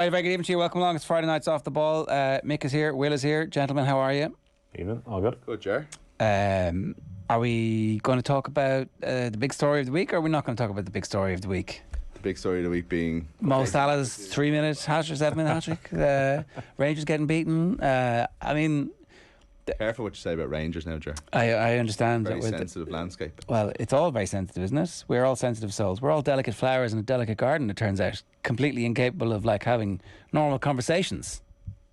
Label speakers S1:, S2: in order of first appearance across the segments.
S1: Hi, very good evening to you. Welcome along. It's Friday Nights Off the Ball. Mick is here. Will is here. Gentlemen, how are you?
S2: Evening. All good.
S3: Good, Jer.
S1: Are we going to talk about the big story of the week, or are we not going to talk about the big story of the week?
S3: The big story of the week being
S1: Mo Salah's 3-minute hat-trick, 7-minute hat-trick. Rangers getting beaten.
S3: Careful what you say about Rangers now, Jer.
S1: I understand.
S3: Very
S1: that
S3: sensitive landscape.
S1: Well, it's all very sensitive, isn't it? We're all sensitive souls. We're all delicate flowers in a delicate garden, it turns out. Completely incapable of having normal conversations.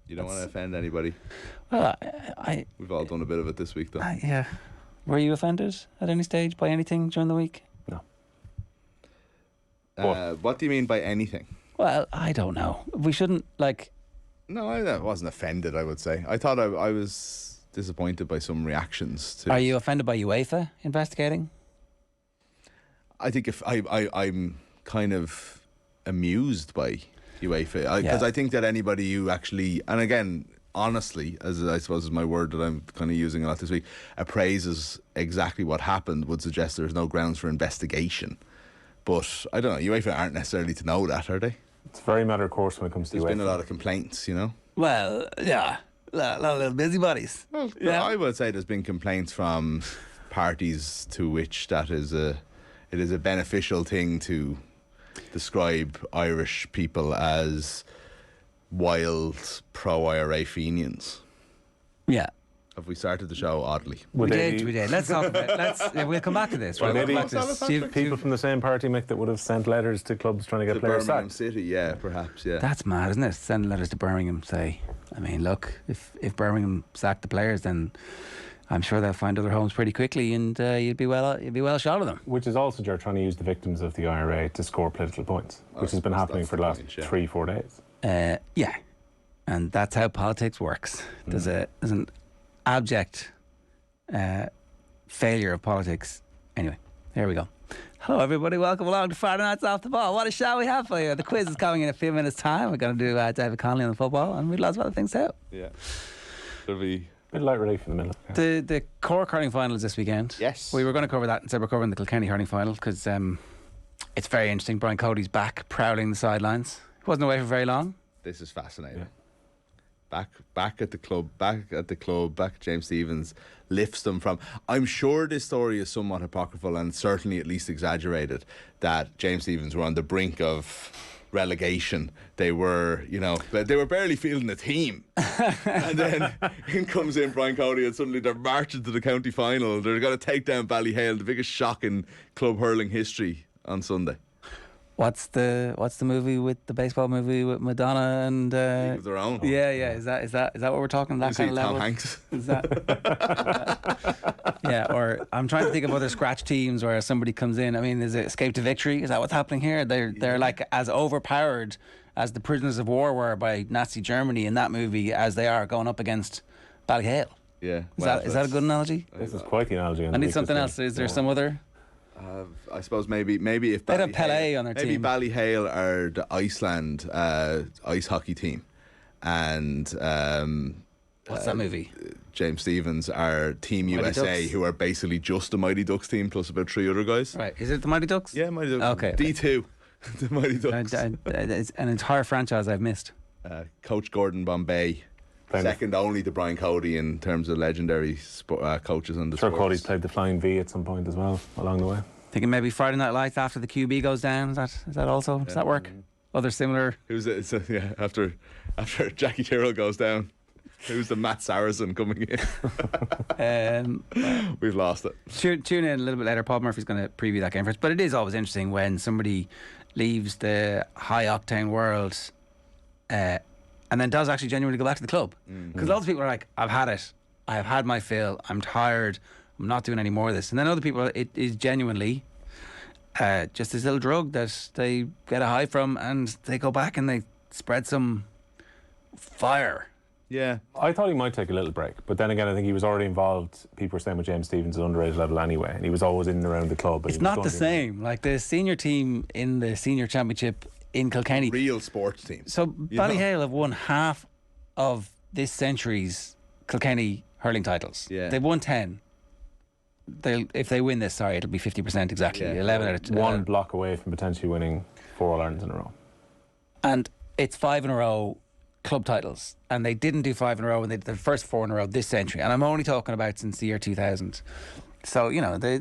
S3: You don't want to offend anybody.
S1: Well,
S3: We've all done a bit of it this week, though.
S1: yeah. Were you offended at any stage by anything during the week?
S2: No.
S3: What do you mean by anything?
S1: Well, I don't know. We shouldn't,
S3: No, I wasn't offended, I would say. I thought I was disappointed by some reactions to...
S1: Are you offended by UEFA investigating?
S3: I think if I'm kind of amused by UEFA, because I think that anybody who actually, and again, honestly, as I suppose is my word that I'm kind of using a lot this week, appraises exactly what happened would suggest there's no grounds for investigation. But I don't know, UEFA aren't necessarily to know that, are they?
S2: It's very matter of course when it comes to
S3: There's
S2: UEFA.
S3: been a lot of complaints, you know?
S1: Well, yeah. A lot of little busybodies.
S3: Well,
S1: yeah.
S3: I would say there's been complaints from parties to which it is a beneficial thing to describe Irish people as wild pro-IRA Fenians.
S1: Yeah.
S3: Have we started the show oddly?
S1: We did. Let's talk about it. We'll come back to this.
S2: Well,
S1: We'll
S2: maybe
S1: come back to this.
S2: people from the same party, Mick, that would have sent letters to clubs trying to get
S3: To
S2: players
S3: Birmingham
S2: sacked.
S3: City, yeah, perhaps, yeah.
S1: That's mad, isn't it? Send letters to Birmingham, say, I mean, look, if Birmingham sacked the players, then I'm sure they'll find other homes pretty quickly, and you'd be well shot of them.
S2: Which is also, Ger, trying to use the victims of the IRA to score political points, which has been happening for the last 3-4 days.
S1: Yeah, and that's how politics works. There's an abject failure of politics. Anyway, there we go. Hello everybody, welcome along to Friday Nights Off the Ball. What a show we have for you. The quiz is coming in a few minutes time. We're going to do David Connolly on the football, and we've lots of other things too.
S3: Yeah. There'll be...
S2: Bit of light relief in the middle.
S1: The Cork hurling final is this weekend.
S3: Yes.
S1: We were going to cover that instead we're covering the Kilkenny hurling final because it's very interesting. Brian Cody's back, prowling the sidelines. He wasn't away for very long.
S3: This is fascinating.
S2: Yeah.
S3: Back at the club, James Stephens lifts them from... I'm sure this story is somewhat apocryphal and certainly at least exaggerated, that James Stephens were on the brink of relegation. They were, they were barely fielding a team. And then in comes Brian Cody and suddenly they're marching to the county final. They're going to take down Ballyhale, the biggest shock in club hurling history on Sunday.
S1: What's the movie with the baseball movie with Madonna and
S3: League of Their Own.
S1: Yeah. Is that what we're talking? That kind of level.
S3: Tom Hanks.
S1: Is that? Yeah. Or I'm trying to think of other scratch teams where somebody comes in. I mean, is it Escape to Victory? Is that what's happening here? They're like as overpowered as the prisoners of war were by Nazi Germany in that movie as they are going up against Ballyhale.
S3: Yeah.
S1: Is that a good analogy?
S2: This is quite the analogy.
S1: I need something else. Is there some other?
S3: I suppose maybe if
S1: they'd have Pele on their
S3: maybe
S1: team.
S3: Ballyhale are the Iceland ice hockey team, and
S1: What's that movie?
S3: James Stephens are Team
S1: Mighty
S3: USA,
S1: Ducks.
S3: who are basically just the Mighty Ducks team plus about 3 other guys.
S1: Right, is it the Mighty Ducks?
S3: Yeah, Mighty Ducks.
S1: Okay.
S3: D2, the Mighty Ducks.
S1: It's an entire franchise I've missed.
S3: Coach Gordon Bombay. Second only to Brian Cody in terms of legendary coaches on the
S2: Sure,
S3: sports.
S2: Cody's played the Flying V at some point as well along the way.
S1: Thinking maybe Friday Night Lights after the QB goes down. Is that also? Does that work? Other similar.
S3: Who's it? After Jackie Tyrrell goes down, who's the Matt Saracen coming in? We've lost it.
S1: Tune in a little bit later. Paul Murphy's going to preview that game for us. But it is always interesting when somebody leaves the high octane world and then does actually genuinely go back to the club. Because lots of people are like, I've had it. I have had my fill. I'm tired. I'm not doing any more of this. And then other people, it is genuinely just this little drug that they get a high from and they go back and they spread some fire.
S3: Yeah.
S2: I thought he might take a little break, but then again, I think he was already involved. People were saying with James Stephens at underage level anyway, and he was always in and around the club.
S1: It's not the same. Like the senior team in the senior championship in Kilkenny.
S3: Real sports team.
S1: So Ballyhale have won half of this century's Kilkenny hurling titles.
S3: Yeah.
S1: They've won 10. If they win this, it'll be 50% exactly.
S3: Yeah.
S1: 11 out of 10.
S2: One block away from potentially winning 4 All-Irelands in a row.
S1: And it's 5 in a row club titles, and they didn't do 5 in a row, and they did the first 4 in a row this century, and I'm only talking about since the year 2000. So they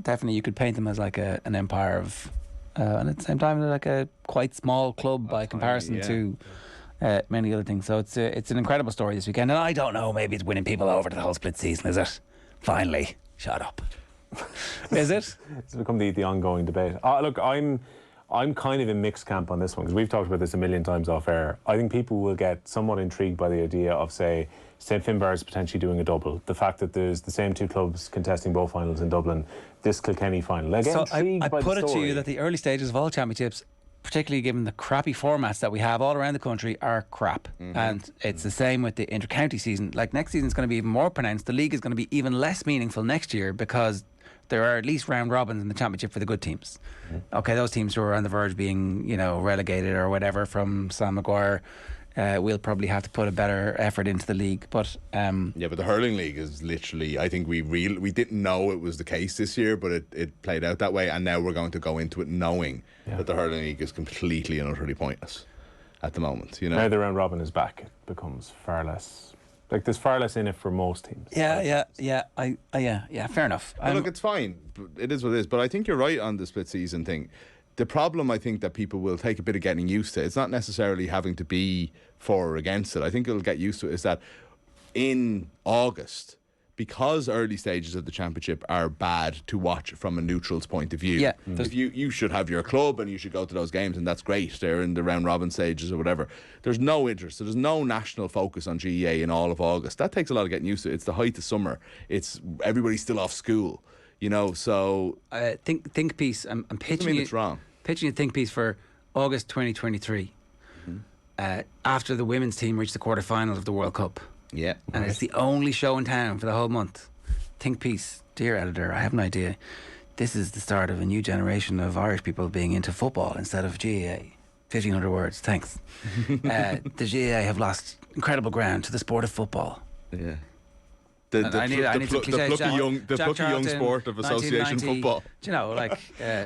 S1: definitely you could paint them as like an empire of, and at the same time they're like a quite small club by comparison to many other things. So it's an incredible story this weekend, and I don't know, maybe it's winning people over to the whole split season, is it? Finally, shut up. Is it?
S2: It's become the ongoing debate. Look, I'm kind of in mixed camp on this one, because we've talked about this a million times off air. I think people will get somewhat intrigued by the idea of, say, St Finbarr's potentially doing a double. The fact that there's the same 2 clubs contesting both finals in Dublin, this Kilkenny final. I
S1: put it to you that the early stages of all championships, particularly given the crappy formats that we have all around the country, are crap. And it's the same with the inter-county season. Like, next season is going to be even more pronounced. The league is going to be even less meaningful next year, because there are at least round robins in the championship for the good teams. Okay, those teams who are on the verge of being, relegated or whatever from Sam Maguire, we'll probably have to put a better effort into the league. But
S3: but the hurling league is literally, I think we didn't know it was the case this year, but it played out that way, and now we're going to go into it knowing that the hurling league is completely and utterly pointless at the moment.
S2: Now the round robin is back, it becomes far less. Like, there's far less in it for most teams.
S1: Yeah. Fair enough.
S3: Look, it's fine. It is what it is. But I think you're right on the split season thing. The problem, I think, that people will take a bit of getting used to, it's not necessarily having to be for or against it. I think it'll get used to it, is that in August, because early stages of the championship are bad to watch from a neutral's point of view. If you should have your club and you should go to those games, and that's great. They're in the round robin stages or whatever. There's no interest. So there's no national focus on GEA in all of August. That takes a lot of getting used to. It's the height of summer. It's everybody's still off school. So
S1: think piece. I'm pitching
S3: it's wrong.
S1: Pitching a think piece for August 2023. After the women's team reached the quarterfinals of the World Cup.
S3: Yeah.
S1: And it's the only show in town for the whole month. Think piece. Dear editor, I have an idea. This is the start of a new generation of Irish people being into football instead of GAA. 1,500 words, thanks. The GAA have lost incredible ground to the sport of football.
S3: Yeah.
S1: I need some cliches.
S3: The plucky young sport of association football.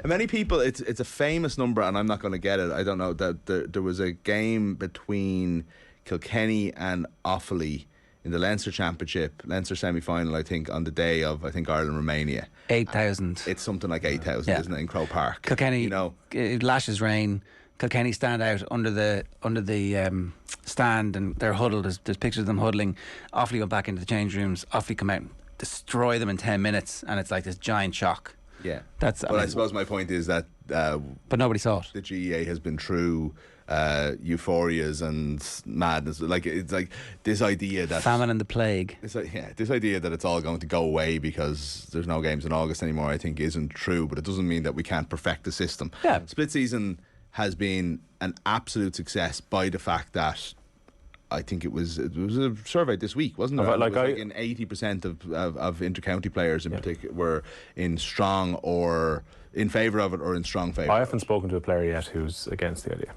S3: Many people, it's a famous number, and I'm not going to get it. I don't know, that there was a game between Kilkenny and Offaly in the Leinster Championship, Leinster semi-final, I think, on the day of, Ireland-Romania.
S1: 8,000.
S3: It's something like 8,000, isn't it, in Croke Park?
S1: Kilkenny, it lashes rain. Kilkenny stand out under the stand, and they're huddled. There's pictures of them huddling. Offaly go back into the change rooms. Offaly come out and destroy them in 10 minutes, and it's like this giant shock.
S3: Yeah. I suppose my point is that...
S1: but nobody saw it.
S3: The GEA has been through euphorias and madness. It's like this idea that...
S1: famine and the plague.
S3: This idea that it's all going to go away because there's no games in August anymore, I think isn't true, but it doesn't mean that we can't perfect the system.
S1: Yeah.
S3: Split season has been an absolute success by the fact that I think it was a survey this week, wasn't it? Like 80% of intercounty players in particular were in strong or in favour of it or in strong favour.
S2: I haven't spoken to a player yet who's against the idea.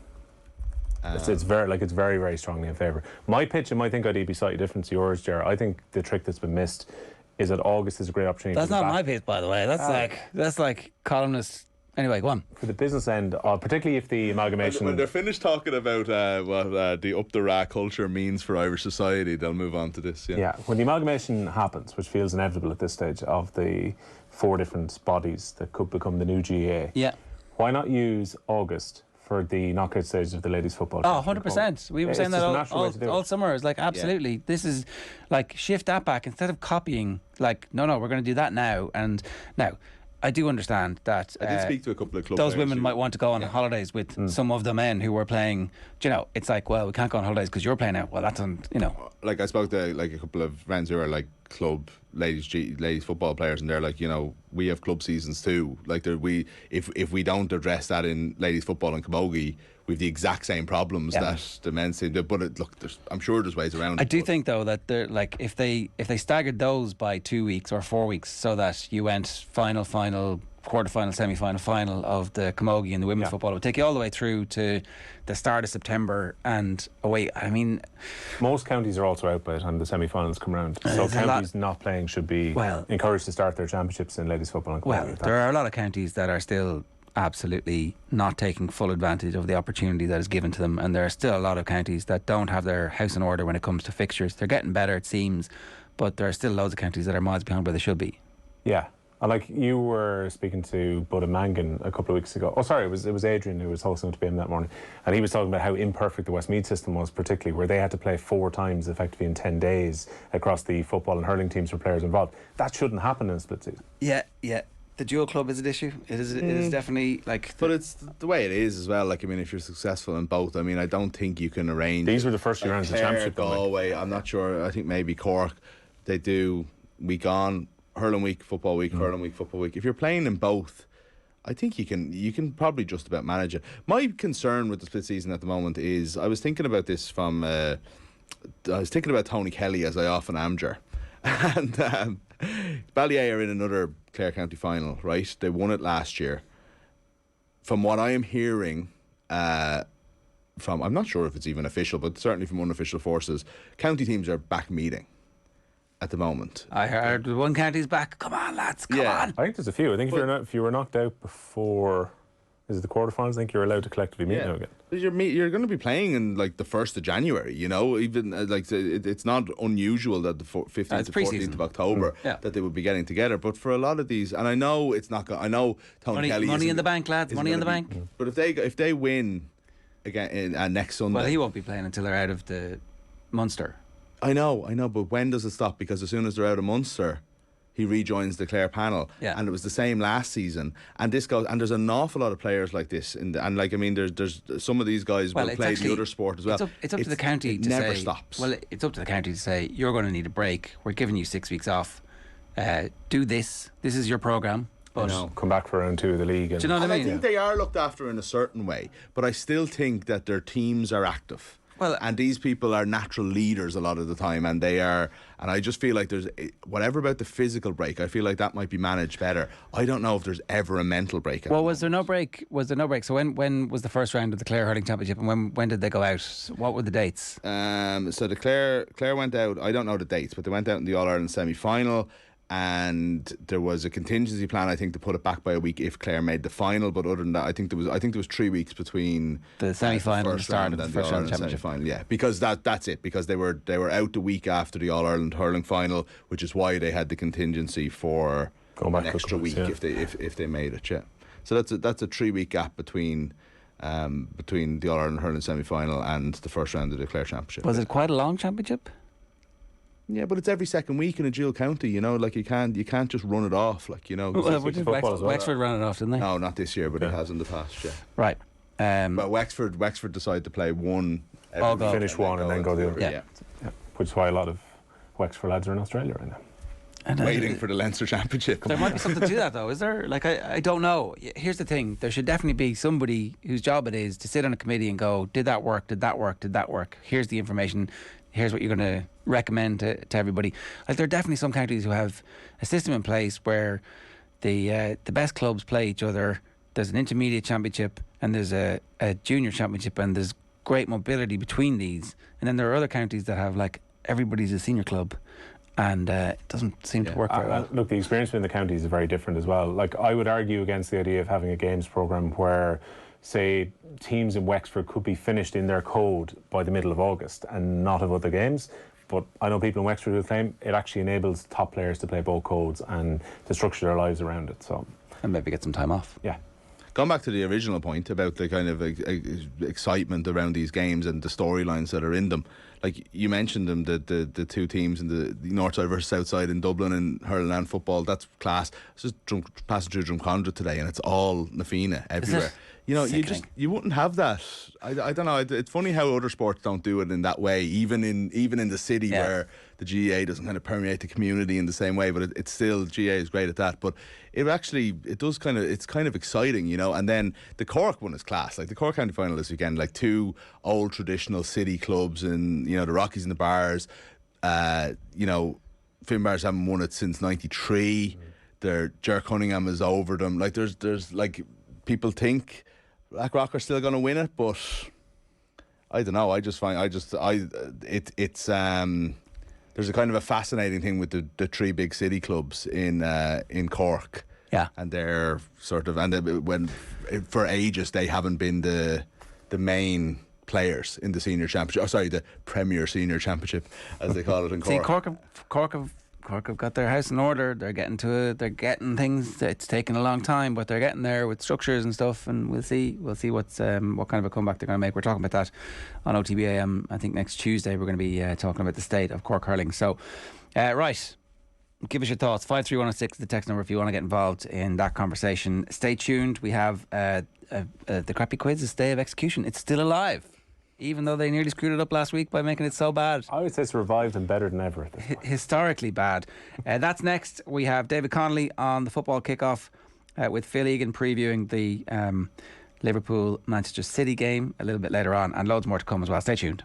S2: It's very very strongly in favour. My pitch and my think I'd be slightly different to yours, Ger. I think the trick that's been missed is that August is a great opportunity.
S1: That's not my pitch, by the way. That's like columnist. Anyway, go on.
S2: For the business end, particularly if the amalgamation...
S3: When they're finished talking about what the up-the-ra culture means for Irish society, they'll move on to this.
S2: Yeah, when the amalgamation happens, which feels inevitable at this stage, of the 4 different bodies that could become the new GAA, why not use August for the knockout stage of the ladies' football?
S1: 100%. We were saying that all summer. It's like, absolutely. This is like, shift that back. Instead of copying, like, no, we're going to do that now. And now... I do understand that
S3: I did speak to a couple of club
S1: those women might want to go on holidays with some of the men who were playing. It's like, well, we can't go on holidays because you're playing now. Well, that's
S3: Like, I spoke to a couple of friends who are like club ladies football players, and they're like, we have club seasons too. Like, if we don't address that in ladies football in Camogie, we've the exact same problems that the men's team do. But I'm sure there's ways around it.
S1: I do think though that they're like, if they staggered those by 2 weeks or 4 weeks, so that you went final, quarter-final, semi-final, final of the Camogie and the women's football, it would take you all the way through to the start of September and away. I mean,
S2: most counties are also out by the time the semi-finals come round. So counties not playing should be encouraged to start their championships in ladies football and Camogie.
S1: Well, there are a lot of counties that are still absolutely not taking full advantage of the opportunity that is given to them, and there are still a lot of counties that don't have their house in order when it comes to fixtures. They're getting better, it seems, but there are still loads of counties that are miles behind where they should be.
S2: Yeah. And like you were speaking to Bud and Mangan a couple of weeks ago. Oh, sorry, it was Adrian who was hosting OTB AM that morning, and he was talking about how imperfect the Westmeath system was, particularly where they had to play 4 times effectively in 10 days across the football and hurling teams for players involved. That shouldn't happen in a split season.
S1: Yeah. The dual club is an issue. It is definitely like.
S3: But it's the way it is as well. Like, I mean, if you're successful in both, I mean, I don't think you can arrange.
S2: These were the first few rounds of the championship.
S3: Galway, I'm not sure. I think maybe Cork, they do week on, hurling week, football week, hurling week, football week. If you're playing in both, I think you can probably just about manage it. My concern with the split season at the moment is I was thinking about this from I was thinking about Tony Kelly, as I often am, and Ballier are in another Clare County final, right? They won it last year. From what I am hearing from, I'm not sure if it's even official, but certainly from unofficial forces, county teams are back meeting at the moment.
S1: I heard one county's back. Come on, lads, come on.
S2: I think there's a few. I think if you were knocked out before, is it the quarterfinals? I think you're allowed to collectively meet now again.
S3: But you're going to be playing in like the 1st of January, you know, even like it's not unusual that the 15th to 14th of October that they would be getting together. But for a lot of these, and I know it's not I know Tony Kelly
S1: money in the bank, lads, money in the bank.
S3: But if they win again next Sunday,
S1: well, he won't be playing until they're out of the Munster.
S3: I know, but when does it stop? Because as soon as they're out of Munster, he rejoins the Clare panel.
S1: Yeah.
S3: And it was the same last season. And this goes, and there's an awful lot of players like this. And like, I mean, there's some of these guys will play the other sport as well.
S1: It's up to the county to say. It
S3: never stops.
S1: Well, it's up to the county to say, you're going to need a break. We're giving you 6 weeks off. Do this. This is your programme. But
S2: come back for round 2 of the league.
S1: Do you know what I mean?
S3: I think they are looked after in a certain way, but I still think that their teams are active.
S1: Well,
S3: and these people are natural leaders a lot of the time, and they are. And I just feel like there's whatever about the physical break. I feel like that might be managed better. I don't know if there's ever a mental break.
S1: Well, was there no break? So when was the first round of the Clare Hurling Championship, and when did they go out? What were the dates?
S3: So the Clare went out. I don't know the dates, but they went out in the All Ireland semi-final. And there was a contingency plan, I think, to put it back by a week if Clare made the final. But other than that, I think there was 3 weeks between
S1: the semi-final and the start of the first round championship.
S3: Semi-final, yeah, because that's it. Because they were out the week after the All Ireland hurling final, which is why they had the contingency for an extra week if they made it. Yeah, so that's a 3 week gap between the All Ireland hurling semi-final and the first round of the Clare championship.
S1: Was it quite a long championship?
S3: Yeah, but it's every second week in a dual county, you know, like you can't just run it off, like, you know.
S1: Well, Wexford ran it off, didn't they?
S3: No, not this year, but it has in the past, yeah.
S1: Right.
S3: But Wexford decided to play one,
S2: finish one and then go the other.
S3: Yeah.
S2: Which is why a lot of Wexford lads are in Australia right now.
S1: And
S3: waiting for the Leinster Championship.
S1: There might be something to that, though, is there? Like, I don't know. Here's the thing. There should definitely be somebody whose job it is to sit on a committee and go, did that work? Did that work? Did that work? Here's the information. Here's what you're going to recommend to everybody. Like, there are definitely some counties who have a system in place where the best clubs play each other. There's an intermediate championship and there's a junior championship, and there's great mobility between these. And then there are other counties that have, like, everybody's a senior club, and it doesn't seem to work very well.
S2: Look, the experience within the counties is very different as well. Like, I would argue against the idea of having a games programme where, say, teams in Wexford could be finished in their code by the middle of August and not have other games. But I know people in Wexford who claim it actually enables top players to play both codes and to structure their lives around it. So,
S1: and maybe get some time off.
S2: Yeah.
S3: Going back to the original point about the kind of excitement around these games and the storylines that are in them, like you mentioned them, the two teams in the north side versus south side in Dublin in hurling and football, that's class. I was just passing through Drumcondra today, and it's all Nafina everywhere. You know, you wouldn't have that. I don't know. It's funny how other sports don't do it in that way, even in the city where the GAA doesn't kind of permeate the community in the same way. But it's still, GAA is great at that. But it's kind of exciting, you know. And then the Cork one is class. Like the Cork County final this weekend, like two old traditional city clubs, and you know the Rockies and the Bars. You know, Finbars haven't won it since '93. Ger Cunningham is over them. Like there's like people think Blackrock are still going to win it, but I don't know. It's there's a kind of a fascinating thing with the three big city clubs in Cork
S1: Yeah.
S3: And they're sort of, and when for ages they haven't been the main players in the senior championship. Oh, sorry, the Premier Senior Championship, as they call it in Cork.
S1: See, Cork have got their house in order. They're getting to it. They're getting things. It's taken a long time, but they're getting there with structures and stuff. And we'll see what's what kind of a comeback they're going to make. We're talking about that on OTB AM. I think next Tuesday we're going to be talking about the state of Cork hurling. So, right. Give us your thoughts. 53106 the text number if you want to get involved in that conversation. Stay tuned. We have the crappy quiz, the stay of execution. It's still alive, even though they nearly screwed it up last week by making it so bad.
S2: I would say it's revived and better than ever at this point.
S1: Historically bad. That's next. We have David Connolly on the football kickoff with Phil Egan previewing the Liverpool-Manchester City game a little bit later on, and loads more to come as well. Stay tuned.